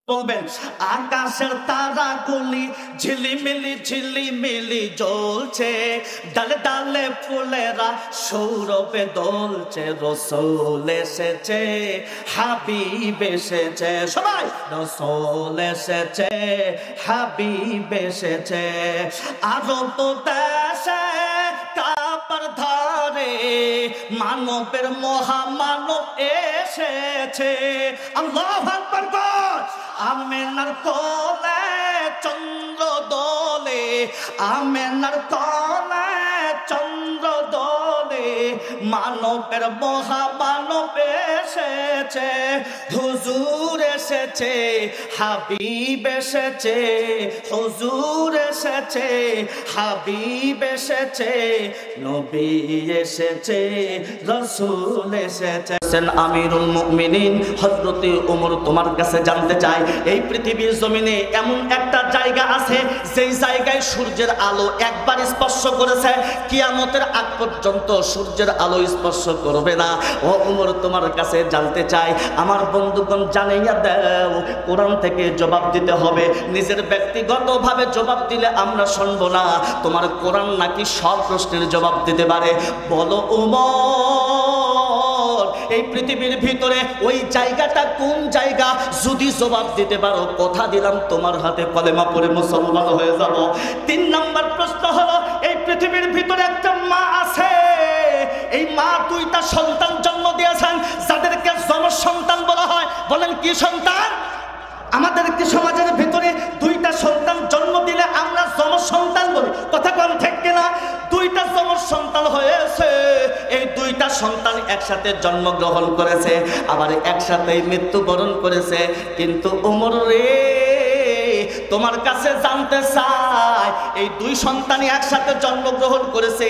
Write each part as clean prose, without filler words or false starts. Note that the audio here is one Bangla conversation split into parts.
বলবেন আকাশের তারাগুলি ঝিলিমিলি ঝিলিমিলি জ্বলছে, ডালে ডালে ফুলেরা সৌরভে দোলছে, রসূল এসেছে, হাবিব এসেছে, সবাই রসূল এসেছে, হাবিব এসেছে। আরব দেশে কাবার ধারে মানবের মহামানব এসেছে। আল্লাহু আকবার। আমেনার কোলে চন্দ্র দোলে, আমেনার কোলে চন্দ্র দোলে, মানবের মহামানব এসেছে, হুজুর এসেছে, হাবিব এসেছে, হুজুর এসেছে, হাবিব এসেছে, নবী এসেছে, রাসূল এসেছে। আমিরুল মুমিনিন হযরতে ওমর তোমার কাছে জানতে চাই, এই পৃথিবীর জমিনে এমন একটা জায়গা আছে যেই জায়গায় সূর্যের আলো একবার স্পর্শ করেছে, কিয়ামতের আগ পর্যন্ত সূর্যের আলো স্পর্শ করবে না। ও ওমর তোমার কাছে জানতে চাই, আমার বন্ধুগণ জানাইয়া দাও, কোরআন থেকে জবাব দিতে হবে, নিজের ব্যক্তিগতভাবে জবাব দিলে আমরা শুনব না। তোমার কোরআন নাকি সব প্রশ্নের জবাব দিতে পারে। বলো ওমর, এই পৃথিবীর ভিতরে ওই জায়গাটা কোন জায়গা? যদি জবাব দিতে পারো, কথা দিলাম তোমার হাতে কলেমা পড়ে মুসলমান হয়ে যাব। 3 নম্বর প্রশ্ন হলো, এই পৃথিবীর ভিতরে একটা মা আছে, এই মা 2টা সন্তান জন্ম দিয়েছেন, যাদেরকে যমজ সন্তান বলা হয়। বলেন কি সন্তান? আমাদেরকে সমাজের ভিতরে 2টা সন্তান জন্ম দিলে আমরা যমজ সন্তান বলি, কথা কোন ঠিক কিনা? 2টা যমজ সন্তান হয়েছে, এই 2টা সন্তান একসাথে জন্মগ্রহণ করেছে, আবার একসাথেই মৃত্যুবরণ করেছে। কিন্তু ওমর রে, তোমার কাছে জানতে চাই, এই 2 সন্তানই একসাথে জন্মগ্রহণ করেছে,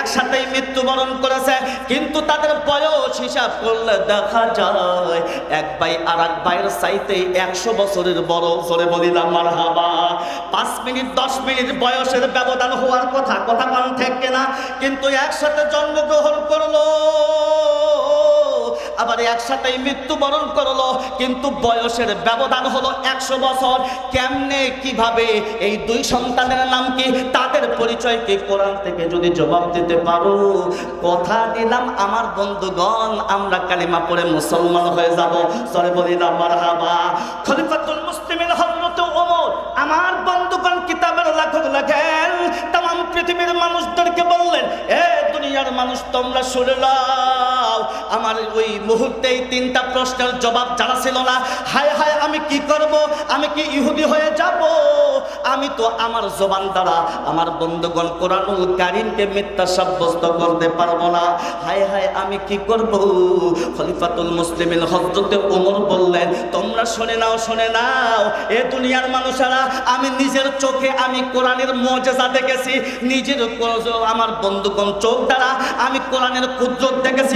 একসাথেই মৃত্যুবরণ করেছে, কিন্তু তাদের বয়স হিসাব করলে দেখা যায় এক ভাই আর এক ভাইয়ের চাইতে 100 বছরের বড়। জোরে বলিলাম মারহাবা। 5 মিনিট 10 মিনিট বয়সের ব্যবধান হওয়ার কথা, কথা কোন ঠিক কিনা? কিন্তু একসাথে জন্মগ্রহণ করলো, আবার একসাথেই মৃত্যুবরণ করলো, কিন্তু বয়সের ব্যবধান হলো 100 বছর। কেমনে, কিভাবে? এই 2 সন্তানের নাম কি, তাদের পরিচয় কি? কোরআন থেকে যদি জবাব দিতে পারো, কথা দিলাম আমার বন্ধুগণ, আমরা কালিমা পড়ে মুসলমান হয়ে যাব। সরে বলিলাম মারহাবা। খলিফাতুল মুসলিমিন হযরত ওমর, আমার বন্ধুগণ কিতাবের লেখক লেখেন, तमाम পৃথিবীর মানুষদেরকে বললেন, এ দুনিয়ার মানুষ তোমরা শুনে নাও, আমার ওই মুহূর্তেই 3টা প্রশ্নের জবাব জানা ছিল না। হায় হায়, আমি কি করব? আমি কি ইহুদি হয়ে যাব? আমি তো আমার জবান দ্বারা আমার বন্ধুগণ কোরআনুল কারীমকে মিথ্যা সাব্যস্ত করতে পারবো না। হায় হায়, আমি কি করব? খলিফাতুল মুসলিমিন হযরতে ওমর বললেন, তোমরা শুনে নাও, শুনে নাও, এ দুনিয়ার মানুষেরা, আমি নিজের চোখে আমি কোরআনের মুজিজা দেখেছি, নিজের আমার বন্ধুগণ চোখ দ্বারা আমি কোরআনের কুদরত দেখেছি।